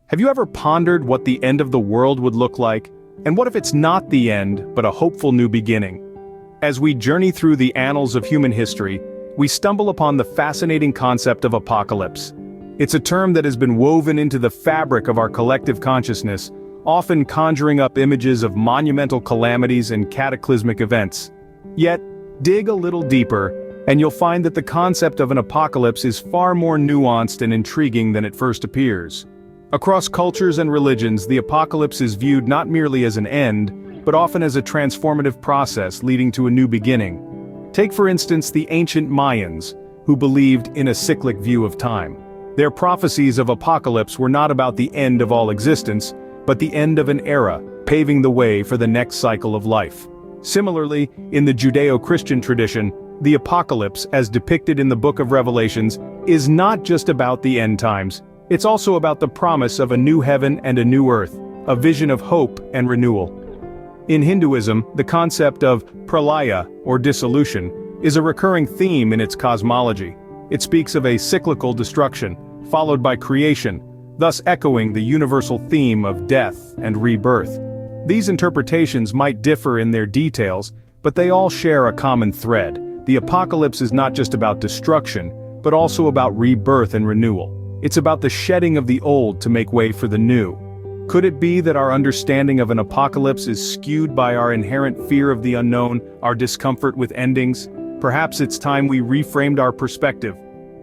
Have you ever pondered what the end of the world would look like? And what if it's not the end, but a hopeful new beginning? As we journey through the annals of human history, we stumble upon the fascinating concept of apocalypse. It's a term that has been woven into the fabric of our collective consciousness, often conjuring up images of monumental calamities and cataclysmic events. Yet, dig a little deeper, and you'll find that the concept of an apocalypse is far more nuanced and intriguing than it first appears. Across cultures and religions, the apocalypse is viewed not merely as an end, but often as a transformative process leading to a new beginning. Take for instance the ancient Mayans, who believed in a cyclic view of time. Their prophecies of apocalypse were not about the end of all existence, but the end of an era, paving the way for the next cycle of life. Similarly, in the Judeo-Christian tradition, the apocalypse, as depicted in the Book of Revelations, is not just about the end times. It's also about the promise of a new heaven and a new earth, a vision of hope and renewal. In Hinduism, the concept of pralaya, or dissolution, is a recurring theme in its cosmology. It speaks of a cyclical destruction, followed by creation, thus echoing the universal theme of death and rebirth. These interpretations might differ in their details, but they all share a common thread. The apocalypse is not just about destruction, but also about rebirth and renewal. It's about the shedding of the old to make way for the new. Could it be that our understanding of an apocalypse is skewed by our inherent fear of the unknown, our discomfort with endings? Perhaps it's time we reframed our perspective,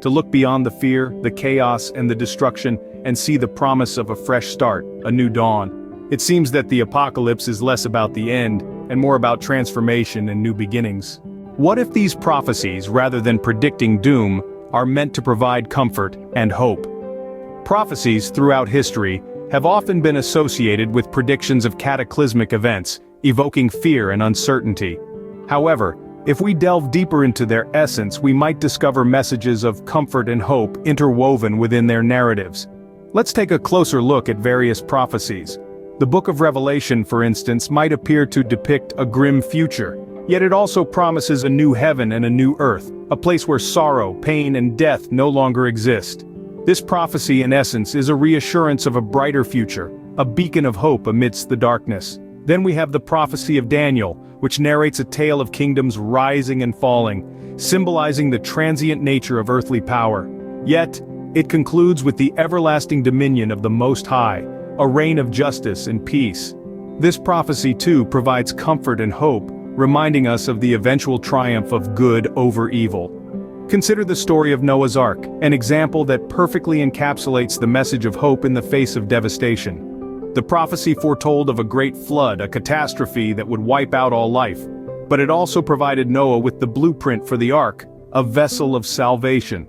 to look beyond the fear, the chaos, and the destruction, and see the promise of a fresh start, a new dawn. It seems that the apocalypse is less about the end, and more about transformation and new beginnings. What if these prophecies, rather than predicting doom, are meant to provide comfort and hope? Prophecies throughout history have often been associated with predictions of cataclysmic events, evoking fear and uncertainty. However, if we delve deeper into their essence, we might discover messages of comfort and hope interwoven within their narratives. Let's take a closer look at various prophecies. The Book of Revelation, for instance, might appear to depict a grim future, yet it also promises a new heaven and a new earth, a place where sorrow, pain, and death no longer exist. This prophecy, in essence, is a reassurance of a brighter future, a beacon of hope amidst the darkness. Then we have the prophecy of Daniel, which narrates a tale of kingdoms rising and falling, symbolizing the transient nature of earthly power. Yet, it concludes with the everlasting dominion of the Most High, a reign of justice and peace. This prophecy too provides comfort and hope, reminding us of the eventual triumph of good over evil. Consider the story of Noah's Ark, an example that perfectly encapsulates the message of hope in the face of devastation. The prophecy foretold of a great flood, a catastrophe that would wipe out all life. But it also provided Noah with the blueprint for the ark, a vessel of salvation.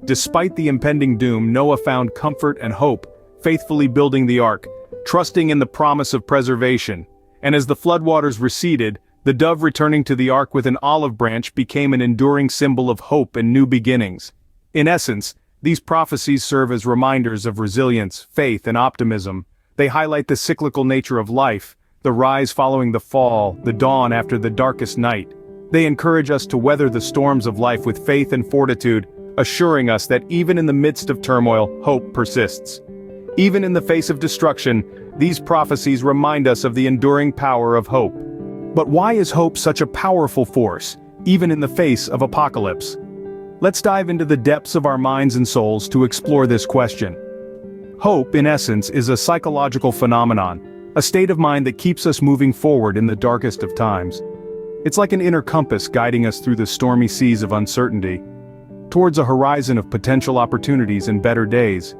Despite the impending doom, Noah found comfort and hope, faithfully building the ark, trusting in the promise of preservation. And as the floodwaters receded, the dove returning to the ark with an olive branch became an enduring symbol of hope and new beginnings. In essence, these prophecies serve as reminders of resilience, faith, and optimism. They highlight the cyclical nature of life, the rise following the fall, the dawn after the darkest night. They encourage us to weather the storms of life with faith and fortitude, assuring us that even in the midst of turmoil, hope persists. Even in the face of destruction, these prophecies remind us of the enduring power of hope. But why is hope such a powerful force, even in the face of apocalypse? Let's dive into the depths of our minds and souls to explore this question. Hope, in essence, is a psychological phenomenon, a state of mind that keeps us moving forward in the darkest of times. It's like an inner compass guiding us through the stormy seas of uncertainty, towards a horizon of potential opportunities and better days.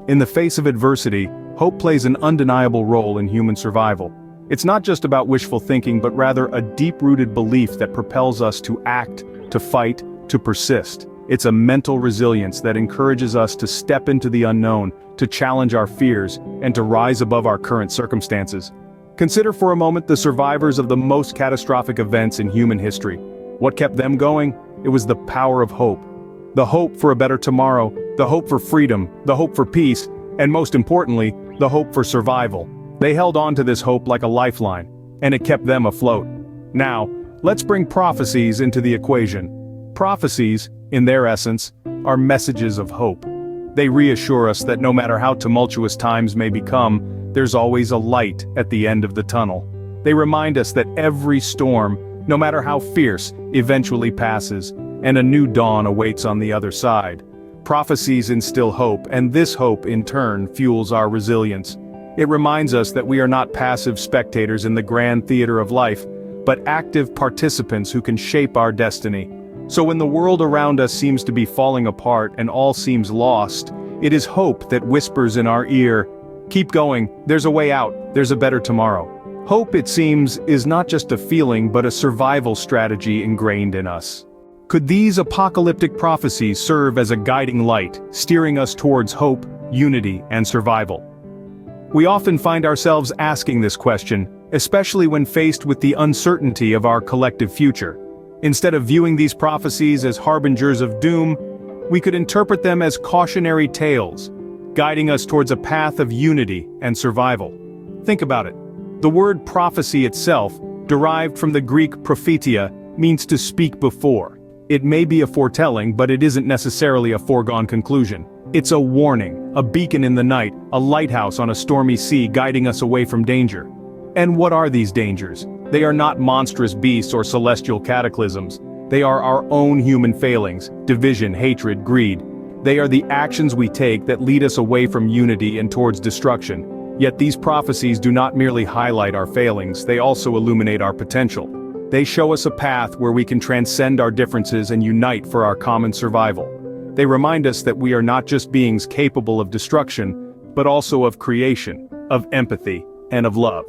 In the face of adversity, hope plays an undeniable role in human survival. It's not just about wishful thinking, but rather a deep-rooted belief that propels us to act, to fight, to persist. It's a mental resilience that encourages us to step into the unknown, to challenge our fears, and to rise above our current circumstances. Consider for a moment the survivors of the most catastrophic events in human history. What kept them going? It was the power of hope. The hope for a better tomorrow, the hope for freedom, the hope for peace, and most importantly, the hope for survival. They held on to this hope like a lifeline, and it kept them afloat. Now, let's bring prophecies into the equation. Prophecies, in their essence, are messages of hope. They reassure us that no matter how tumultuous times may become, there's always a light at the end of the tunnel. They remind us that every storm, no matter how fierce, eventually passes, and a new dawn awaits on the other side. Prophecies instill hope, and this hope, in turn, fuels our resilience. It reminds us that we are not passive spectators in the grand theater of life, but active participants who can shape our destiny. So when the world around us seems to be falling apart and all seems lost, it is hope that whispers in our ear, "Keep going, there's a way out, there's a better tomorrow." Hope, it seems, is not just a feeling but a survival strategy ingrained in us. Could these apocalyptic prophecies serve as a guiding light, steering us towards hope, unity, and survival? We often find ourselves asking this question, especially when faced with the uncertainty of our collective future. Instead of viewing these prophecies as harbingers of doom, we could interpret them as cautionary tales, guiding us towards a path of unity and survival. Think about it. The word prophecy itself, derived from the Greek prophetia, means to speak before. It may be a foretelling, but it isn't necessarily a foregone conclusion. It's a warning, a beacon in the night, a lighthouse on a stormy sea guiding us away from danger. And what are these dangers? They are not monstrous beasts or celestial cataclysms. They are our own human failings, division, hatred, greed. They are the actions we take that lead us away from unity and towards destruction. Yet these prophecies do not merely highlight our failings, they also illuminate our potential. They show us a path where we can transcend our differences and unite for our common survival. They remind us that we are not just beings capable of destruction, but also of creation, of empathy, and of love.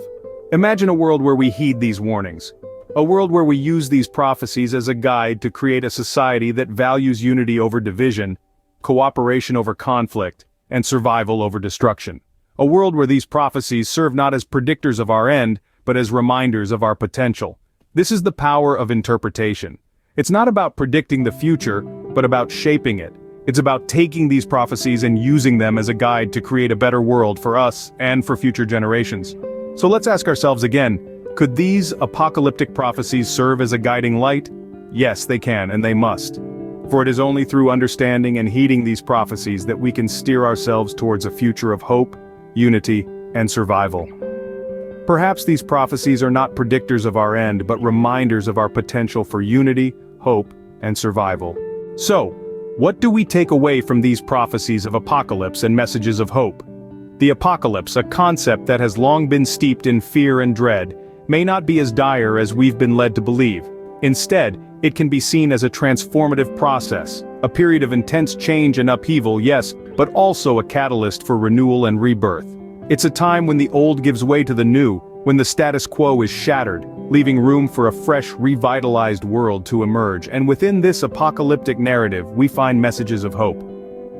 Imagine a world where we heed these warnings. A world where we use these prophecies as a guide to create a society that values unity over division, cooperation over conflict, and survival over destruction. A world where these prophecies serve not as predictors of our end, but as reminders of our potential. This is the power of interpretation. It's not about predicting the future, but about shaping it. It's about taking these prophecies and using them as a guide to create a better world for us and for future generations. So let's ask ourselves again, could these apocalyptic prophecies serve as a guiding light? Yes, they can, and they must. For it is only through understanding and heeding these prophecies that we can steer ourselves towards a future of hope, unity, and survival. Perhaps these prophecies are not predictors of our end, but reminders of our potential for unity, hope, and survival. So, what do we take away from these prophecies of apocalypse and messages of hope? The apocalypse, a concept that has long been steeped in fear and dread, may not be as dire as we've been led to believe. Instead, it can be seen as a transformative process, a period of intense change and upheaval, yes, but also a catalyst for renewal and rebirth. It's a time when the old gives way to the new, when the status quo is shattered, leaving room for a fresh, revitalized world to emerge, and within this apocalyptic narrative we find messages of hope.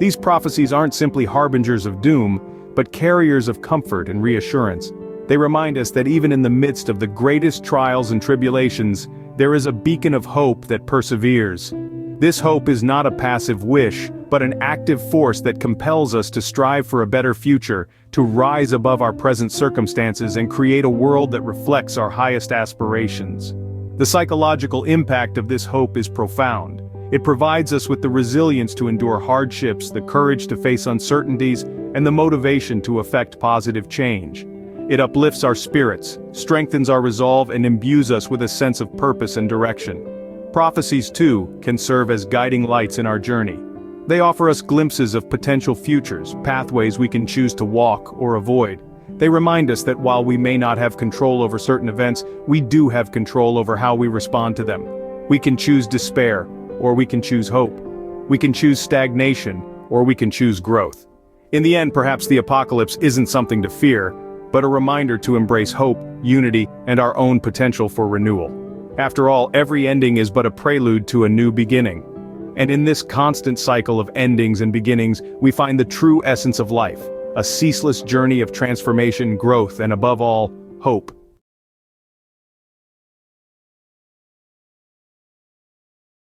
These prophecies aren't simply harbingers of doom, but carriers of comfort and reassurance. They remind us that even in the midst of the greatest trials and tribulations, there is a beacon of hope that perseveres. This hope is not a passive wish, but an active force that compels us to strive for a better future, to rise above our present circumstances and create a world that reflects our highest aspirations. The psychological impact of this hope is profound. It provides us with the resilience to endure hardships, the courage to face uncertainties, and the motivation to effect positive change. It uplifts our spirits, strengthens our resolve, and imbues us with a sense of purpose and direction. Prophecies, too, can serve as guiding lights in our journey. They offer us glimpses of potential futures, pathways we can choose to walk or avoid. They remind us that while we may not have control over certain events, we do have control over how we respond to them. We can choose despair, or we can choose hope. We can choose stagnation, or we can choose growth. In the end, perhaps the apocalypse isn't something to fear, but a reminder to embrace hope, unity, and our own potential for renewal. After all, every ending is but a prelude to a new beginning. And in this constant cycle of endings and beginnings, we find the true essence of life, a ceaseless journey of transformation, growth, and above all, hope.